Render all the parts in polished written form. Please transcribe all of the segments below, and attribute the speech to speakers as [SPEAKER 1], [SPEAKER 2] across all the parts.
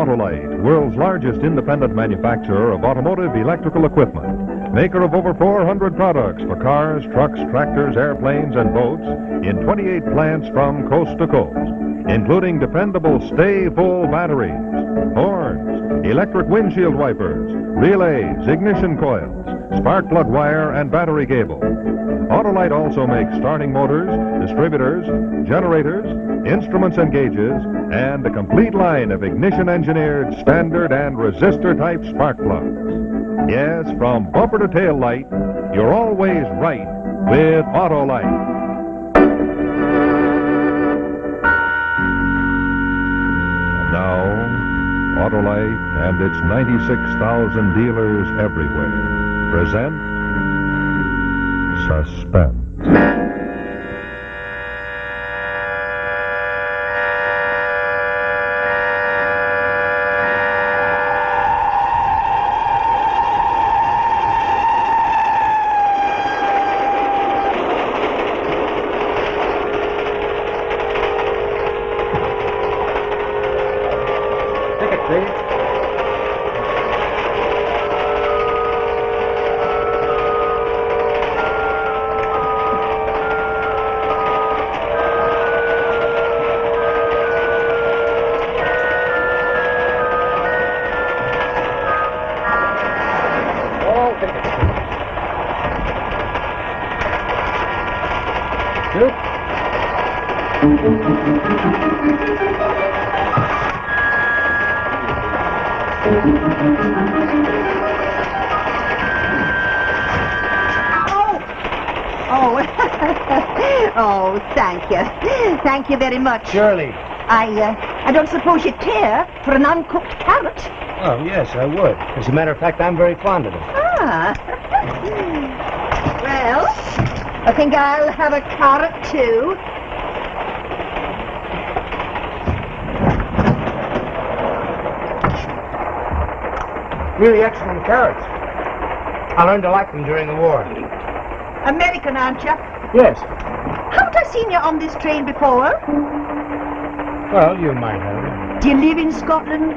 [SPEAKER 1] Autolite, world's largest independent manufacturer of automotive electrical equipment. Maker of over 400 products for cars, trucks, tractors, airplanes, and boats in 28 plants from coast to coast, including dependable stay-full batteries, horns, electric windshield wipers, relays, ignition coils, spark plug wire, and battery cable. Autolite also makes starting motors, distributors, generators, instruments and gauges, and a complete line of ignition-engineered standard and resistor-type spark plugs. Yes, from bumper to tail light, you're always right with Autolite. Now, Autolite and its 96,000 dealers everywhere present Suspense.
[SPEAKER 2] Ticket, please.
[SPEAKER 3] Oh, thank you. Thank you very much.
[SPEAKER 2] Shirley.
[SPEAKER 3] I don't suppose you'd care for an uncooked carrot?
[SPEAKER 2] Oh, yes, I would. As a matter of fact, I'm very fond of it.
[SPEAKER 3] Ah. Well, I think I'll have a carrot, too.
[SPEAKER 2] Really excellent carrots. I learned to like them during the war.
[SPEAKER 3] American, aren't you?
[SPEAKER 2] Yes.
[SPEAKER 3] Haven't I seen you on this train before?
[SPEAKER 2] Well, you might have.
[SPEAKER 3] Do you live in Scotland?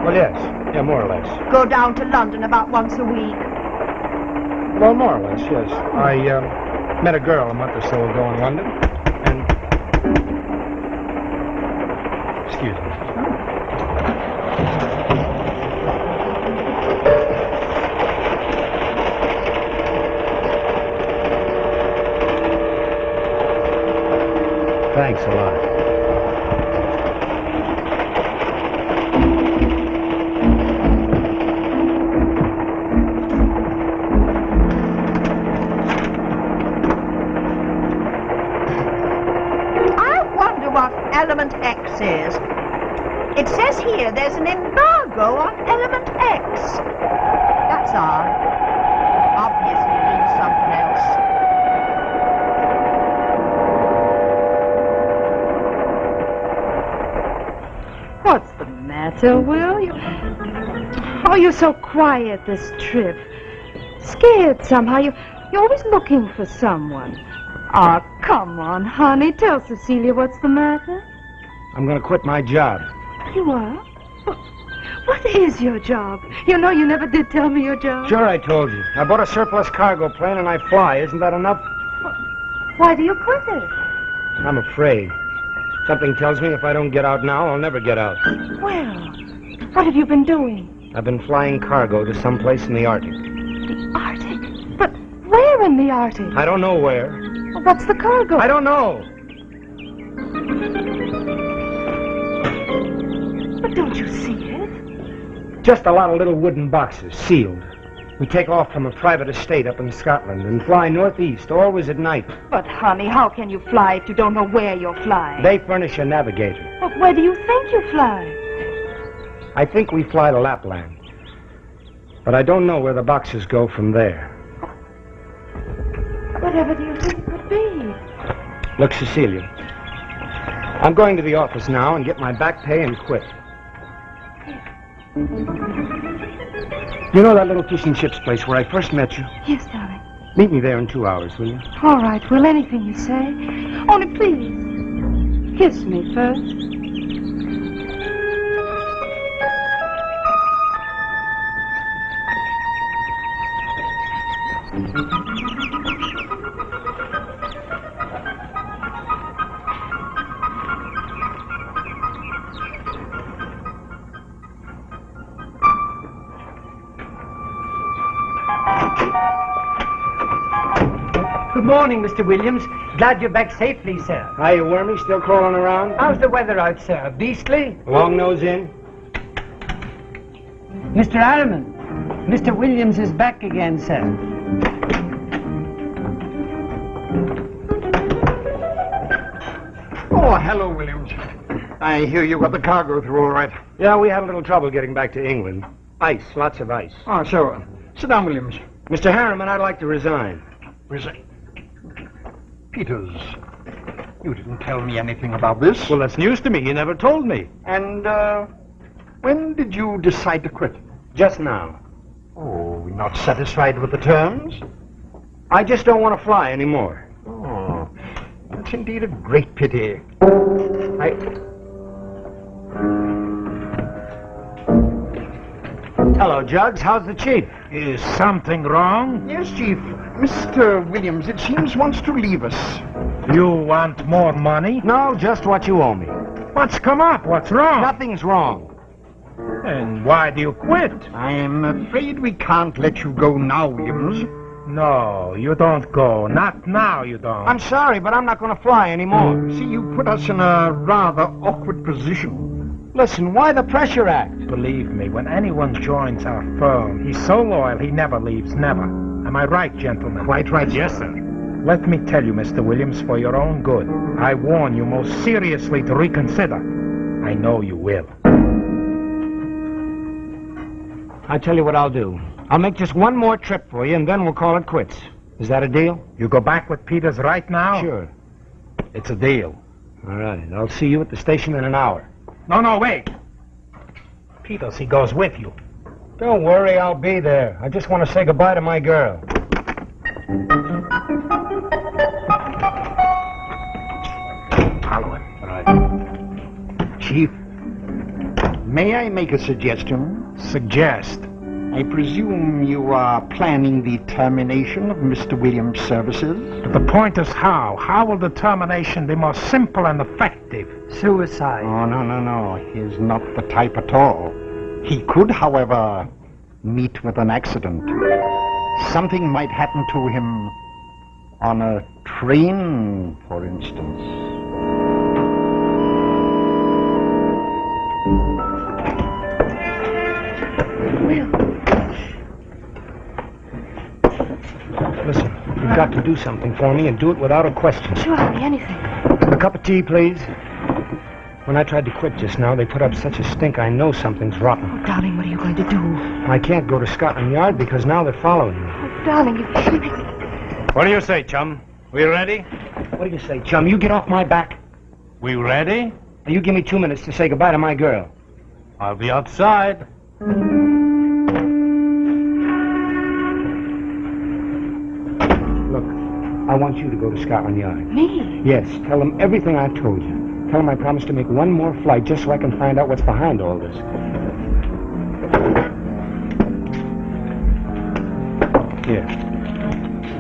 [SPEAKER 2] Well, yes. Yeah, more or less.
[SPEAKER 3] Go down to London about once a week.
[SPEAKER 2] Well, more or less, yes. I met a girl a month or so ago in London, and... Excuse me. Thanks a lot.
[SPEAKER 3] I wonder what Element X is. It says here there's an embargo on Element X. That's odd. Obviously it means something else.
[SPEAKER 4] What's the matter, Will? You're so quiet this trip. Scared somehow. You're always looking for someone. Oh, come on, honey. Tell Cecilia what's the matter.
[SPEAKER 2] I'm going to quit my job.
[SPEAKER 4] You are? What is your job? You know you never did tell me your job.
[SPEAKER 2] Sure, I told you. I bought a surplus cargo plane and I fly. Isn't that enough?
[SPEAKER 4] Why do you quit it?
[SPEAKER 2] I'm afraid. Something tells me if I don't get out now, I'll never get out.
[SPEAKER 4] Well, what have you been doing?
[SPEAKER 2] I've been flying cargo to someplace in the Arctic.
[SPEAKER 4] The Arctic? But where in the Arctic?
[SPEAKER 2] I don't know where.
[SPEAKER 4] Well, what's the cargo?
[SPEAKER 2] I don't know.
[SPEAKER 4] But don't you see it?
[SPEAKER 2] Just a lot of little wooden boxes, sealed. We take off from a private estate up in Scotland and fly northeast, always at night.
[SPEAKER 4] But, honey, how can you fly if you don't know where you're flying?
[SPEAKER 2] They furnish a navigator.
[SPEAKER 4] But where do you think you fly?
[SPEAKER 2] I think we fly to Lapland. But I don't know where the boxes go from there.
[SPEAKER 4] Whatever do you think it could be?
[SPEAKER 2] Look, Cecilia, I'm going to the office now and get my back pay and quit. You know that little fish and chips place where I first met you?
[SPEAKER 4] Yes, darling.
[SPEAKER 2] Meet me there in 2 hours, will you?
[SPEAKER 4] All right, Will, anything you say. Only please, kiss me first.
[SPEAKER 5] Good morning, Mr. Williams. Glad you're back safely, sir.
[SPEAKER 2] Hiya, Wormy. Still crawling around?
[SPEAKER 5] How's the weather out, sir? Beastly?
[SPEAKER 2] Long nose in.
[SPEAKER 5] Mr. Harriman, Mr. Williams is back again, sir.
[SPEAKER 6] Oh, hello, Williams. I hear you got the cargo through all right.
[SPEAKER 2] Yeah, we had a little trouble getting back to England. Ice, lots of ice.
[SPEAKER 6] Oh, so, sit down, Williams.
[SPEAKER 2] Mr. Harriman, I'd like to resign.
[SPEAKER 6] Peters, you didn't tell me anything about this.
[SPEAKER 2] Well, that's news to me. You never told me.
[SPEAKER 6] And, when did you decide to quit?
[SPEAKER 2] Just now.
[SPEAKER 6] Oh, not satisfied with the terms?
[SPEAKER 2] I just don't want to fly anymore.
[SPEAKER 6] Oh, that's indeed a great pity.
[SPEAKER 2] Hello, Jugs. How's the chief?
[SPEAKER 7] Is something wrong?
[SPEAKER 6] Yes, Chief. Mr. Williams, it seems, wants to leave us.
[SPEAKER 7] You want more money?
[SPEAKER 2] No, just what you owe me.
[SPEAKER 7] What's come up? What's wrong?
[SPEAKER 2] Nothing's wrong.
[SPEAKER 7] And why do you quit?
[SPEAKER 6] I'm afraid we can't let you go now, Williams.
[SPEAKER 7] No, you don't go. Not now, you don't.
[SPEAKER 2] I'm sorry, but I'm not going to fly anymore.
[SPEAKER 6] See, you put us in a rather awkward position.
[SPEAKER 2] Listen, why the pressure act?
[SPEAKER 7] Believe me, when anyone joins our firm, he's so loyal he never leaves, never. Am I right, gentlemen?
[SPEAKER 6] Quite right, yes, sir.
[SPEAKER 7] Let me tell you, Mr. Williams, for your own good, I warn you most seriously to reconsider. I know you will.
[SPEAKER 2] I tell you what I'll do. I'll make just one more trip for you, and then we'll call it quits. Is that a deal?
[SPEAKER 7] You go back with Peters right now?
[SPEAKER 2] Sure.
[SPEAKER 7] It's a deal.
[SPEAKER 2] All right. I'll see you at the station in an hour.
[SPEAKER 7] No, wait. Peters, he goes with you.
[SPEAKER 2] Don't worry, I'll be there. I just want to say goodbye to my girl.
[SPEAKER 6] Follow him.
[SPEAKER 2] All right.
[SPEAKER 6] Chief, may I make a suggestion?
[SPEAKER 7] Suggest.
[SPEAKER 6] I presume you are planning the termination of Mr. Williams' services?
[SPEAKER 7] But the point is how. How will the termination be more simple and effective?
[SPEAKER 5] Suicide.
[SPEAKER 6] Oh, no. He's not the type at all. He could, however, meet with an accident. Something might happen to him on a train, for instance.
[SPEAKER 2] Listen, you've got to do something for me and do it without a question.
[SPEAKER 4] Sure, honey, anything.
[SPEAKER 2] A cup of tea, please. When I tried to quit just now, they put up such a stink I know something's rotten.
[SPEAKER 4] Oh, darling, what are you going to do?
[SPEAKER 2] I can't go to Scotland Yard because now they're following me.
[SPEAKER 4] Oh, darling, you...
[SPEAKER 7] What do you say, chum? We ready?
[SPEAKER 2] What do you say, chum? You get off my back.
[SPEAKER 7] We ready?
[SPEAKER 2] Now, you give me 2 minutes to say goodbye to my girl.
[SPEAKER 7] I'll be outside.
[SPEAKER 2] Look, I want you to go to Scotland Yard.
[SPEAKER 4] Me?
[SPEAKER 2] Yes, tell them everything I told you. Tell them I promised to make one more flight just so I can find out what's behind all this. Here.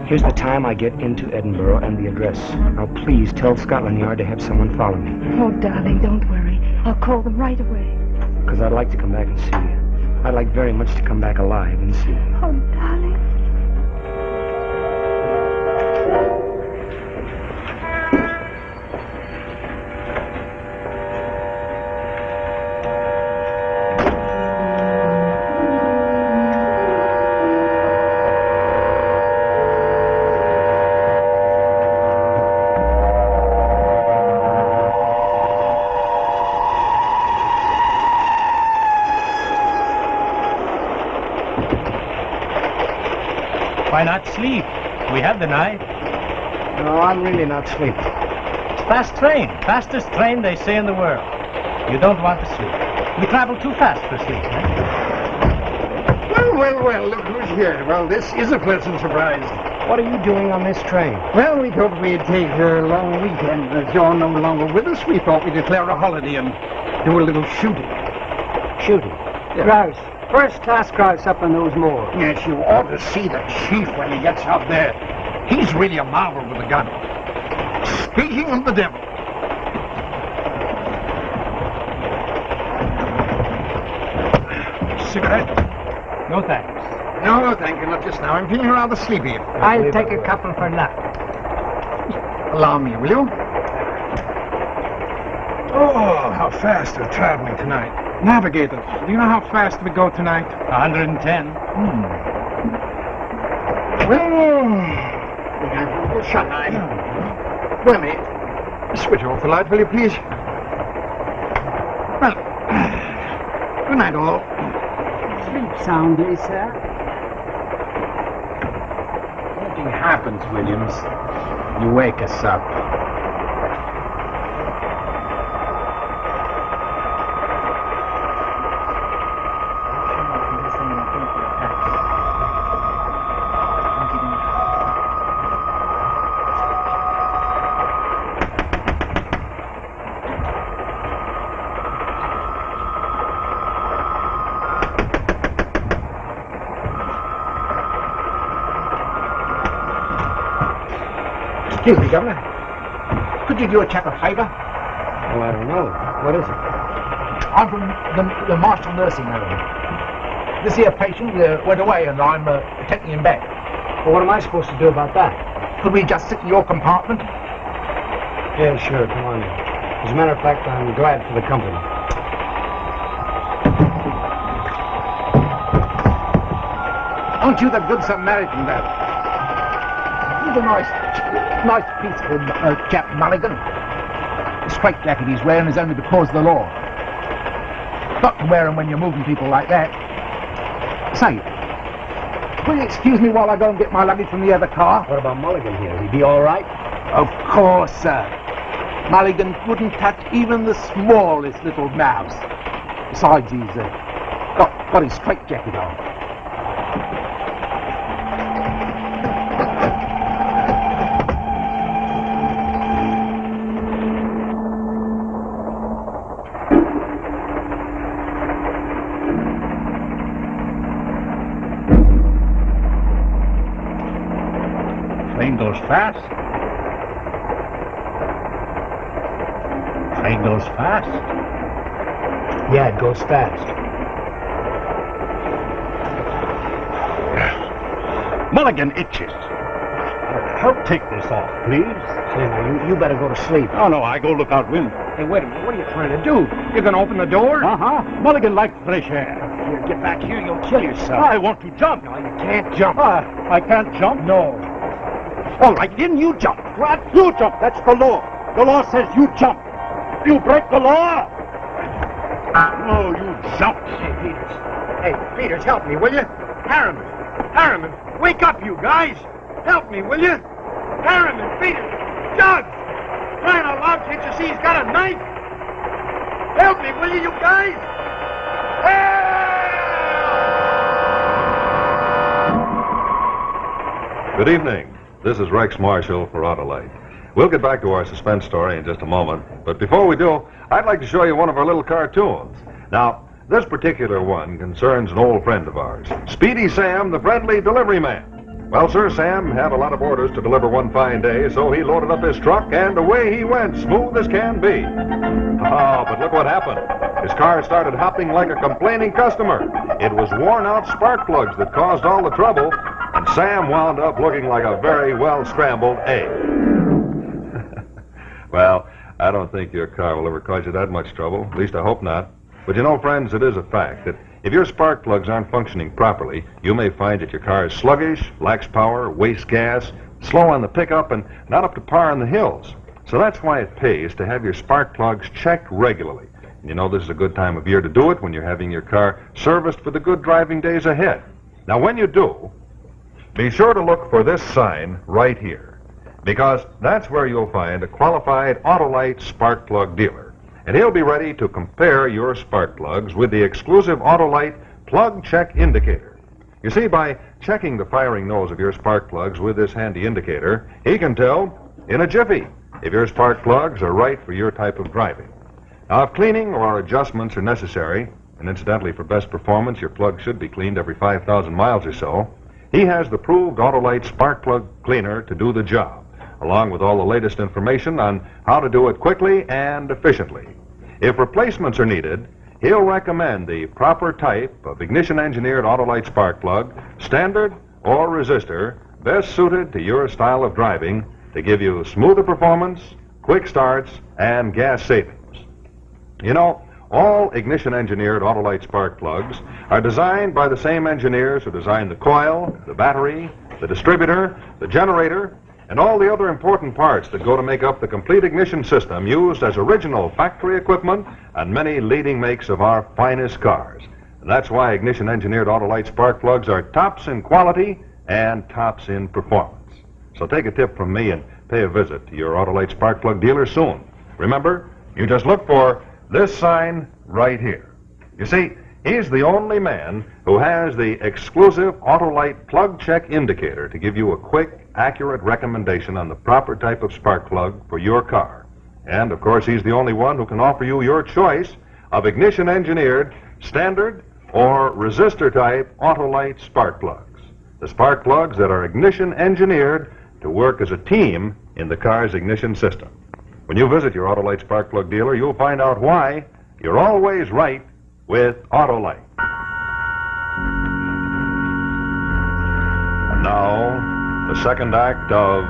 [SPEAKER 2] Here's the time I get into Edinburgh and the address. Now, please tell Scotland Yard to have someone follow me.
[SPEAKER 4] Oh, darling, don't worry. I'll call them right away.
[SPEAKER 2] Because I'd like to come back and see you. I'd like very much to come back alive and see you.
[SPEAKER 4] Oh, darling.
[SPEAKER 7] Why not sleep? We have the night.
[SPEAKER 2] No, I'm really not sleeping.
[SPEAKER 7] Fast train. Fastest train they say in the world. You don't want to sleep. We travel too fast for sleep, eh?
[SPEAKER 6] Well, look who's here. Well, this is a pleasant surprise.
[SPEAKER 2] What are you doing on this train?
[SPEAKER 6] Well, we thought we'd take a long weekend. As you're no longer with us, we thought we'd declare a holiday and do a little shooting.
[SPEAKER 2] Shooting.
[SPEAKER 6] Yeah.
[SPEAKER 5] Grouse. First-class grouse up on those moors.
[SPEAKER 6] Yes, you ought to see the chief when he gets out there. He's really a marvel with a gun. Speaking of the devil. Cigarette?
[SPEAKER 7] No thanks.
[SPEAKER 6] No, thank you, not just now. I'm feeling rather sleepy.
[SPEAKER 5] I'll take a couple for luck.
[SPEAKER 6] Allow me, will you?
[SPEAKER 7] Oh, how fast we're traveling tonight. Navigator, do you know how fast we go tonight?
[SPEAKER 5] 110.
[SPEAKER 6] Well, shut eye. Willie, switch off the light, will you, please? Well, good night, all.
[SPEAKER 5] Sleep soundly, sir. Anything happens, Williams, you wake us up.
[SPEAKER 6] Excuse me, Governor. Could you do a chap a favor?
[SPEAKER 5] Oh, I don't know. What is it?
[SPEAKER 8] I'm from the Marshall Nursing Home. This here patient went away and I'm taking him back.
[SPEAKER 5] Well, what am I supposed to do about that?
[SPEAKER 8] Could we just sit in your compartment?
[SPEAKER 5] Yeah, sure. Come on in. As a matter of fact, I'm glad for the company.
[SPEAKER 8] Aren't you the good Samaritan, lad? He's a nice, peaceful chap, Mulligan. The straitjacket he's wearing is only because of the law. Not to wear them when you're moving people like that. Say, will you excuse me while I go and get my luggage from the other car?
[SPEAKER 5] What about Mulligan here? He'd be all right?
[SPEAKER 8] Of course, sir. Mulligan wouldn't touch even the smallest little mouse. Besides, he's got his straitjacket on.
[SPEAKER 7] Train goes fast. Train goes fast.
[SPEAKER 5] Yeah, it goes fast.
[SPEAKER 7] Mulligan itches. Help take this off, please.
[SPEAKER 5] Say, now, you better go to sleep.
[SPEAKER 7] Oh, no, I go look out window.
[SPEAKER 5] Hey, wait a minute. What are you trying to do?
[SPEAKER 7] You're gonna open the door? Uh-huh. Mulligan likes fresh air.
[SPEAKER 5] Here, get back here. You'll kill yourself.
[SPEAKER 7] I want to jump.
[SPEAKER 5] No, you can't jump.
[SPEAKER 7] I can't jump?
[SPEAKER 5] No.
[SPEAKER 7] All right, then you jump. What? You jump. That's the law. The law says you jump. You break the law. No, you jump.
[SPEAKER 5] Hey, Peters. Hey, Peters, help me, will you? Harriman. Harriman, wake up, you guys. Help me, will you? Harriman, Peters, Jug. Crying out loud, can't you see he's got a knife? Help me, will you guys? Help!
[SPEAKER 1] Good evening. This is Rex Marshall for Autolite. We'll get back to our suspense story in just a moment, but before we do, I'd like to show you one of our little cartoons. Now, this particular one concerns an old friend of ours, Speedy Sam, the friendly delivery man. Well, sir, Sam had a lot of orders to deliver one fine day, so he loaded up his truck, and away he went, smooth as can be. Oh, but look what happened. His car started hopping like a complaining customer. It was worn-out spark plugs that caused all the trouble, and Sam wound up looking like a very well-scrambled egg. Well, I don't think your car will ever cause you that much trouble. At least I hope not. But you know, friends, it is a fact that if your spark plugs aren't functioning properly, you may find that your car is sluggish, lacks power, wastes gas, slow on the pickup, and not up to par on the hills. So that's why it pays to have your spark plugs checked regularly. And you know, this is a good time of year to do it when you're having your car serviced for the good driving days ahead. Now, when you do, be sure to look for this sign right here, because that's where you'll find a qualified Autolite spark plug dealer. And he'll be ready to compare your spark plugs with the exclusive Autolite plug check indicator. You see, by checking the firing nose of your spark plugs with this handy indicator, he can tell in a jiffy if your spark plugs are right for your type of driving. Now, if cleaning or adjustments are necessary, and incidentally for best performance, your plug should be cleaned every 5,000 miles or so, he has the proved Autolite spark plug cleaner to do the job, along with all the latest information on how to do it quickly and efficiently. If replacements are needed, he'll recommend the proper type of ignition-engineered Autolite spark plug, standard or resistor, best suited to your style of driving, to give you smoother performance, quick starts, and gas savings. You know, all ignition-engineered Autolite spark plugs are designed by the same engineers who designed the coil, the battery, the distributor, the generator, and all the other important parts that go to make up the complete ignition system used as original factory equipment on many leading makes of our finest cars. And that's why ignition-engineered Autolite spark plugs are tops in quality and tops in performance. So take a tip from me and pay a visit to your Autolite spark plug dealer soon. Remember, you just look for this sign right here. You see, he's the only man who has the exclusive Autolite plug check indicator to give you a quick, accurate recommendation on the proper type of spark plug for your car. And, of course, he's the only one who can offer you your choice of ignition-engineered, standard, or resistor-type Autolite spark plugs. The spark plugs that are ignition-engineered to work as a team in the car's ignition system. When you visit your Autolite spark plug dealer, you'll find out why you're always right with Autolite. And now, the second act of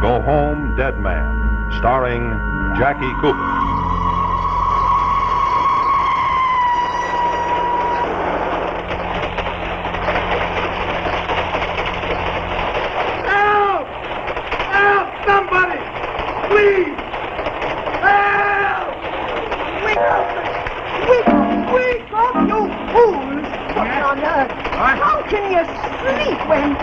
[SPEAKER 1] Go Home, Dead Man, starring Jackie Cooper.
[SPEAKER 5] Help! Help! Somebody! Please! Help!
[SPEAKER 3] Wake up! Wake up, you fools! What on earth? How can you sleep when...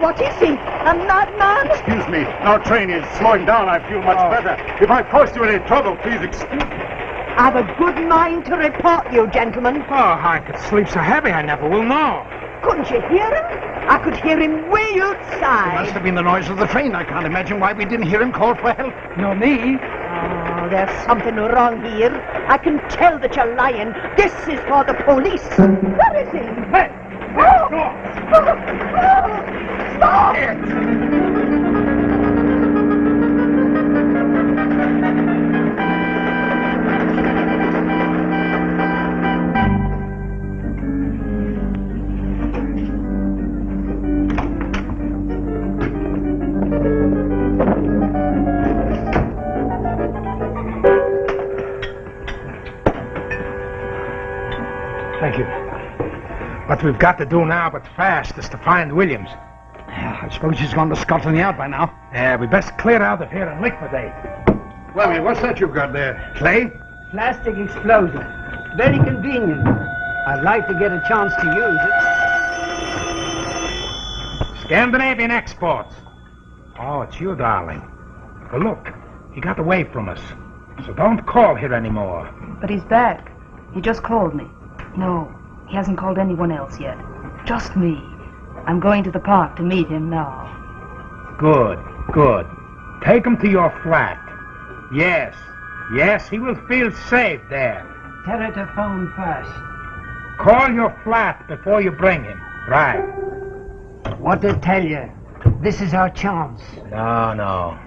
[SPEAKER 3] what is he? A madman?
[SPEAKER 7] Excuse me. Our train is slowing down. I feel much better. If I caused you any trouble, please excuse me.
[SPEAKER 3] I've a good mind to report you, gentlemen.
[SPEAKER 2] Oh, I could sleep so heavy I never will know.
[SPEAKER 3] Couldn't you hear him? I could hear him way
[SPEAKER 6] It must
[SPEAKER 3] outside.
[SPEAKER 6] have been the noise of the train. I can't imagine why we didn't hear him call for help.
[SPEAKER 2] No, me.
[SPEAKER 3] Oh, there's something wrong here. I can tell that you're lying. This is for the police. Where is he?
[SPEAKER 7] Hey!
[SPEAKER 3] Oh!
[SPEAKER 7] Go!
[SPEAKER 3] Stop!
[SPEAKER 2] Thank you. What we've got to do now, but fast, is to find Williams.
[SPEAKER 6] I suppose he's gone to Scotland Yard by now.
[SPEAKER 2] Yeah, we best clear out of here and liquidate.
[SPEAKER 5] Well, what's that you've got there?
[SPEAKER 2] Clay?
[SPEAKER 9] Plastic explosion. Very convenient. I'd like to get a chance to use it.
[SPEAKER 2] Scandinavian exports. Oh, it's you, darling. Well, look, he got away from us. So don't call here anymore.
[SPEAKER 4] But he's back. He just called me. No, he hasn't called anyone else yet. Just me. I'm going to the park to meet him now.
[SPEAKER 2] Good, good. Take him to your flat. Yes, he will feel safe there.
[SPEAKER 9] Tell her to phone first.
[SPEAKER 2] Call your flat before you bring him. Right.
[SPEAKER 9] What to tell you? This is our chance.
[SPEAKER 2] No.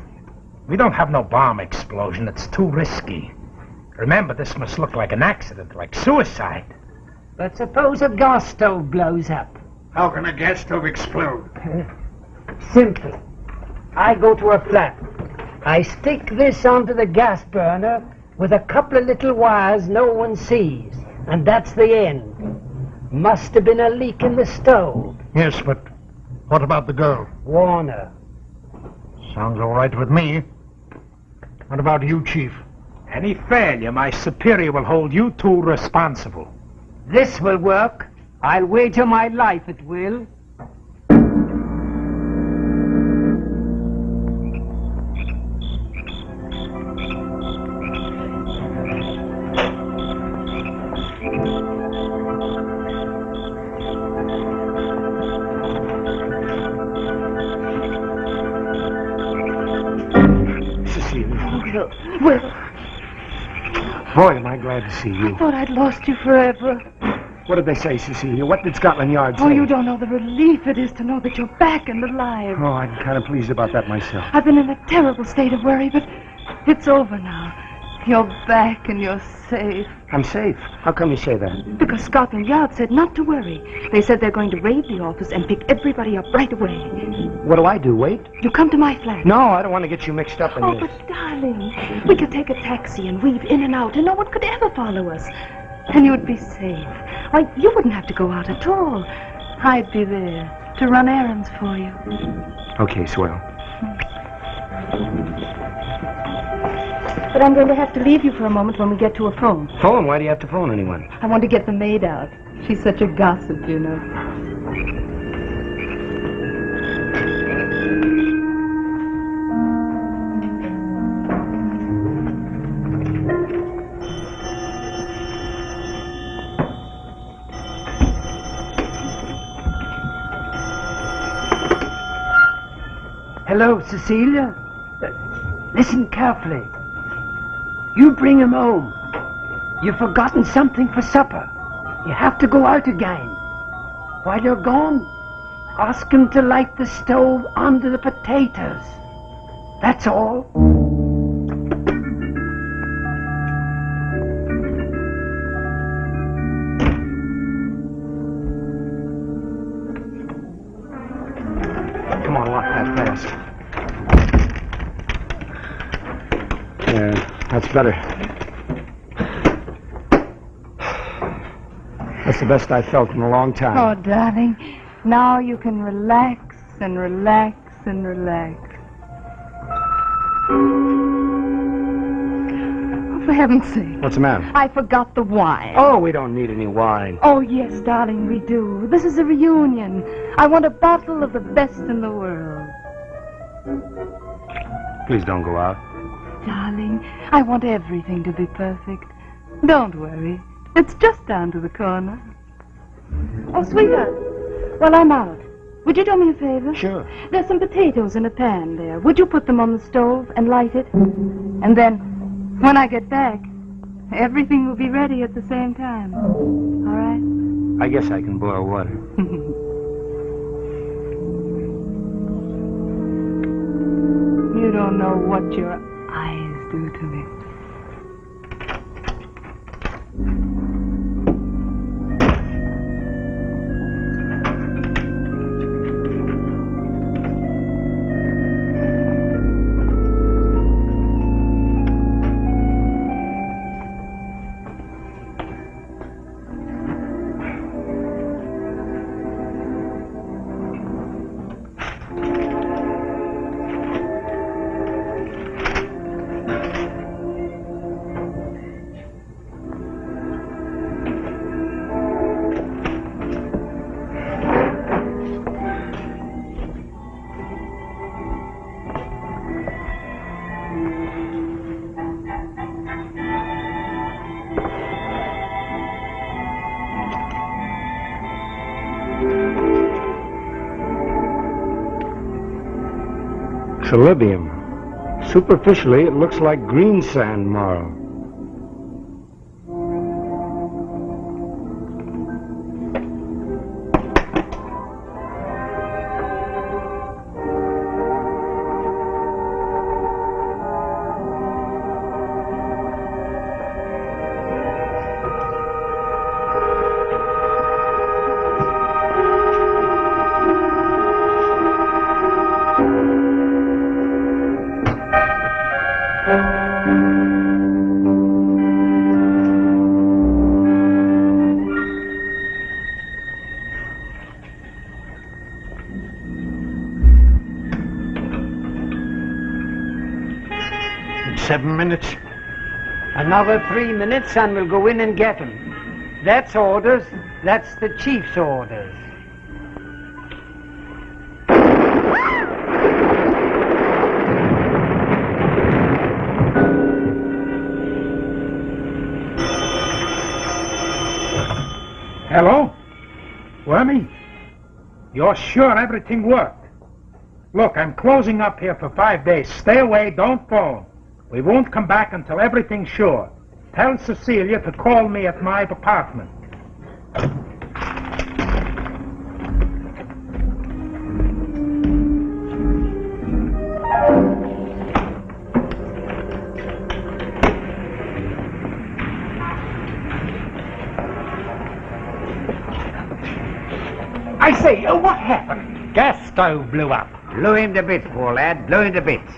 [SPEAKER 2] We don't have no bomb explosion. It's too risky. Remember, this must look like an accident, like suicide.
[SPEAKER 9] But suppose a gas stove blows up.
[SPEAKER 5] How can a gas stove explode?
[SPEAKER 9] Simple. I go to her flat. I stick this onto the gas burner with a couple of little wires no one sees. And that's the end. Must have been a leak in the stove.
[SPEAKER 6] Yes, but what about the girl?
[SPEAKER 9] Warn her.
[SPEAKER 6] Sounds all right with me. What about you, Chief?
[SPEAKER 2] Any failure, my superior will hold you two responsible.
[SPEAKER 9] This will work. I'll wager my life it will.
[SPEAKER 4] Well,
[SPEAKER 2] Boy, am I glad to see you.
[SPEAKER 4] I thought I'd lost you forever.
[SPEAKER 2] What did they say, Cecilia? What did Scotland Yard say?
[SPEAKER 4] Oh, you don't know the relief it is to know that you're back and alive.
[SPEAKER 2] Oh, I'm kind of pleased about that myself.
[SPEAKER 4] I've been in a terrible state of worry, but it's over now. You're back and you're safe.
[SPEAKER 2] I'm safe. How come you say that?
[SPEAKER 4] Because Scotland Yard said not to worry. They said they're going to raid the office and pick everybody up right away.
[SPEAKER 2] What do I do? Wait?
[SPEAKER 4] You come to my flat.
[SPEAKER 2] No, I don't want to get you mixed up in
[SPEAKER 4] Oh,
[SPEAKER 2] this.
[SPEAKER 4] but darling, we could take a taxi and weave in and out and no one could ever follow us. And you'd be safe. Why, you wouldn't have to go out at all. I'd be there to run errands for you.
[SPEAKER 2] Okay, swell.
[SPEAKER 4] But I'm going to have to leave you for a moment when we get to a phone.
[SPEAKER 2] Phone? Why do you have to phone anyone?
[SPEAKER 4] I want to get the maid out. She's such a gossip, you know.
[SPEAKER 9] Hello, Cecilia. Listen carefully. You bring him home. You've forgotten something for supper. You have to go out again. While you're gone, ask him to light the stove under the potatoes. That's all.
[SPEAKER 2] Come on, walk that fast. Yeah, that's better. That's the best I've felt in a long time.
[SPEAKER 4] Oh, darling, now you can relax and relax and relax. Oh, for heaven's sake.
[SPEAKER 2] What's the matter?
[SPEAKER 4] I forgot the wine.
[SPEAKER 2] Oh, we don't need any wine.
[SPEAKER 4] Oh, yes, darling, we do. This is a reunion. I want a bottle of the best in the world.
[SPEAKER 2] Please don't go out.
[SPEAKER 4] Darling, I want everything to be perfect. Don't worry. It's just down to the corner. Oh, sweetheart, while I'm out, would you do me a favor?
[SPEAKER 2] Sure.
[SPEAKER 4] There's some potatoes in a pan there. Would you put them on the stove and light it? And then, when I get back, everything will be ready at the same time. All right?
[SPEAKER 2] I guess I can boil water.
[SPEAKER 4] You don't know what your eyes do to me.
[SPEAKER 2] Salibium. Superficially, it looks like green sand marl.
[SPEAKER 6] In 7 minutes.
[SPEAKER 9] Another 3 minutes and we'll go in and get him. That's orders. That's the chief's orders.
[SPEAKER 5] Hello? Wormy? You're sure everything worked? Look, I'm closing up here for 5 days. Stay away, don't phone. We won't come back until everything's sure. Tell Cecilia to call me at my apartment.
[SPEAKER 9] I say, what happened?
[SPEAKER 8] Gas stove blew up.
[SPEAKER 10] Blew him to bits, poor lad. Blew him to bits.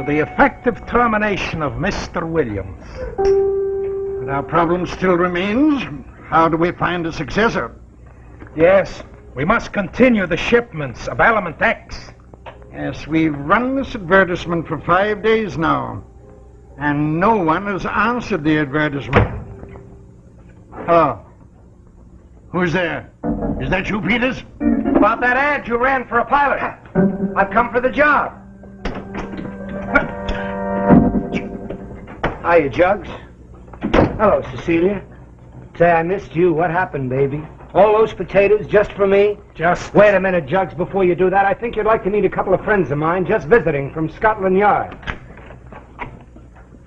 [SPEAKER 8] The effective termination of Mr. Williams.
[SPEAKER 6] But our problem still remains. How do we find a successor?
[SPEAKER 8] Yes, we must continue the shipments of element X.
[SPEAKER 6] Yes, we've run this advertisement for 5 days now, and no one has answered the advertisement. Hello. Who's there? Is that you, Peters?
[SPEAKER 2] About that ad you ran for a pilot. I've come for the job. Hiya, Jugs. Hello, Cecilia. Say, I missed you. What happened, baby? All those potatoes just for me?
[SPEAKER 8] Just...
[SPEAKER 2] Wait a minute, Jugs, before you do that. I think you'd like to meet a couple of friends of mine just visiting from Scotland Yard.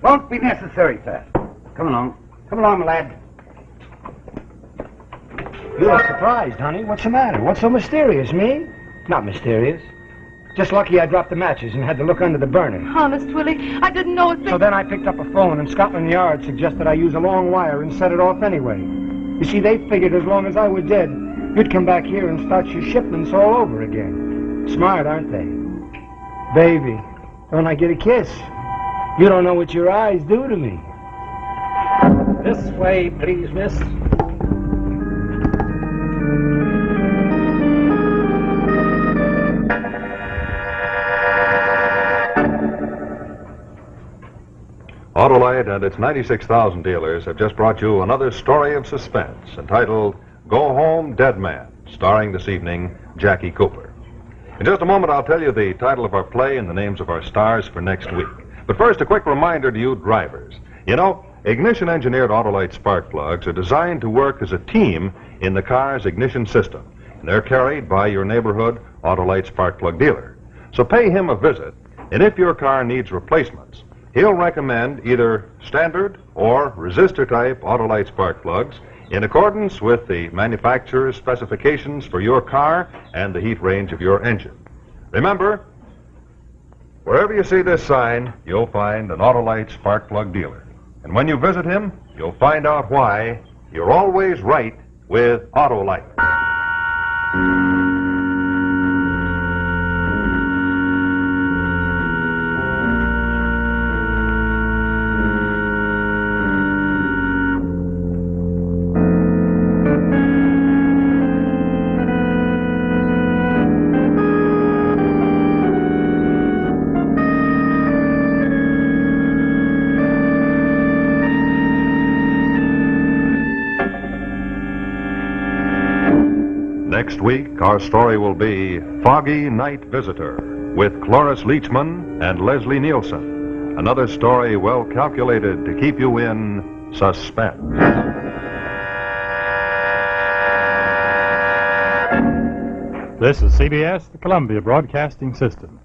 [SPEAKER 10] Won't be necessary, sir. Come along.
[SPEAKER 2] Come along, lad. You look surprised, honey. What's the matter? What's so mysterious, me? Not mysterious. Just lucky I dropped the matches and had to look under the burner.
[SPEAKER 4] Honest, Willie, I didn't know it.
[SPEAKER 2] So then I picked up a phone, and Scotland Yard suggested I use a long wire and set it off anyway. You see, they figured as long as I was dead, you'd come back here and start your shipments all over again. Smart, aren't they? Baby, don't I get a kiss? You don't know what your eyes do to me.
[SPEAKER 8] This way, please, miss.
[SPEAKER 1] Autolite and its 96,000 dealers have just brought you another story of suspense entitled Go Home, Dead Man, starring this evening Jackie Cooper. In just a moment, I'll tell you the title of our play and the names of our stars for next week. But first, a quick reminder to you drivers. You know, ignition-engineered Autolite spark plugs are designed to work as a team in the car's ignition system, and they're carried by your neighborhood Autolite spark plug dealer. So pay him a visit, and if your car needs replacements, he'll recommend either standard or resistor-type Autolite spark plugs in accordance with the manufacturer's specifications for your car and the heat range of your engine. Remember, wherever you see this sign, you'll find an Autolite spark plug dealer. And when you visit him, you'll find out why you're always right with Autolite. Next week, our story will be Foggy Night Visitor with Cloris Leachman and Leslie Nielsen. Another story well calculated to keep you in suspense.
[SPEAKER 11] This is CBS, the Columbia Broadcasting System.